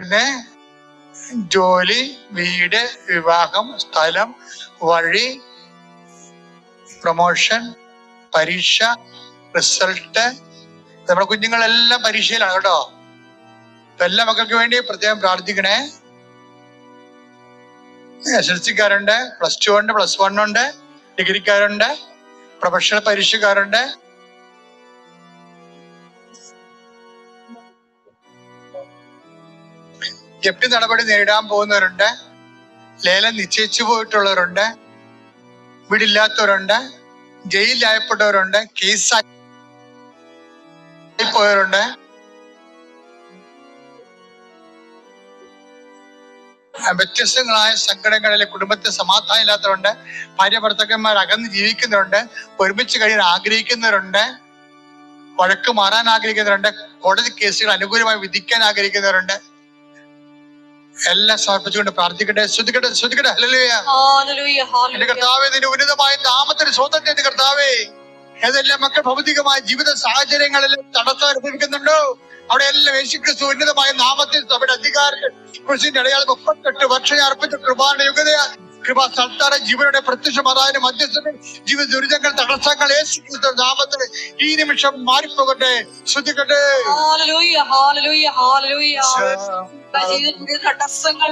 പിന്നെ ജോലി, വീട്, വിവാഹം, സ്ഥലം, വഴി, പ്രൊമോഷൻ, പരീക്ഷ, റിസൾട്ട്. നമ്മുടെ കുഞ്ഞുങ്ങളെല്ലാം പരീക്ഷയിലാണ് കേട്ടോ. എല്ലാ മക്കൾക്ക് വേണ്ടി പ്രത്യേകം പ്രാർത്ഥിക്കണേ. SLC-ക്കാരുണ്ട്, +2 ഉണ്ട്, +1 ഉണ്ട്, ഡിഗ്രിക്കാരുണ്ട്, പ്രൊഫഷണൽ പരീക്ഷക്കാരുണ്ട്. ജപ്തി നടപടി നേരിടാൻ പോകുന്നവരുണ്ട്, ലേലം നിശ്ചയിച്ചു പോയിട്ടുള്ളവരുണ്ട്, വീടില്ലാത്തവരുണ്ട്, ജയിലിലായപ്പെട്ടവരുണ്ട്, കേസായി പോയവരുണ്ട്. വ്യത്യസ്തങ്ങളായ സങ്കടങ്ങളിലെ കുടുംബത്തെ സമാധാനം ഇല്ലാത്തവരുണ്ട്, ഭാര്യ ഭർത്താക്കന്മാർ അകന്ന് ജീവിക്കുന്നവരുണ്ട്, ഒരുമിച്ച് കഴിയാൻ ആഗ്രഹിക്കുന്നവരുണ്ട്, വഴക്ക് മാറാൻ ആഗ്രഹിക്കുന്നവരുണ്ട്, കോടതി കേസുകൾ അനുകൂലമായി വിധിക്കാൻ ആഗ്രഹിക്കുന്നവരുണ്ട്. എല്ലാം സമർപ്പിച്ചുകൊണ്ട് പ്രാർത്ഥിക്കട്ടെ. ശ്രദ്ധിക്കട്ടെ, ശ്രദ്ധിക്കട്ടെ. ഹല്ലേലൂയ. എന്റെ കർത്താവേ, നിന്റെ ഉന്നതമായ നാമത്തിന് സ്വന്തം കർത്താവേ, ഏതെല്ലാം മക്കൾ ഭൗതികമായ ജീവിത സാഹചര്യങ്ങളിൽ തടസ്സം അനുഭവിക്കുന്നുണ്ടോ അവിടെ എല്ലാം യേശുക്രിസ്തു ഉന്നതമായ നാമത്തിൽ സഭയുടെ അധികാരത്തിൽ ക്രിസ്തുവിന്റെ അടയാളം 38 വർഷം അർപ്പിച്ച കൃപാന്റെ യുഗതയാൽ കൃപാ സൽത്താര ജീവനുടെ പ്രത്യക്ഷമായ മധ്യസ്ഥനും ജീവിത ദുരിതങ്ങൾ തടസ്സങ്ങൾ യേശുക്രിസ്തു നാമത്തിൽ ഈ നിമിഷം മാറിപ്പോകട്ടെ. ശ്രദ്ധിക്കട്ടെ. Hallelujah, hallelujah, hallelujah. ജീവിതത്തിന്റെ തടസ്സങ്ങൾ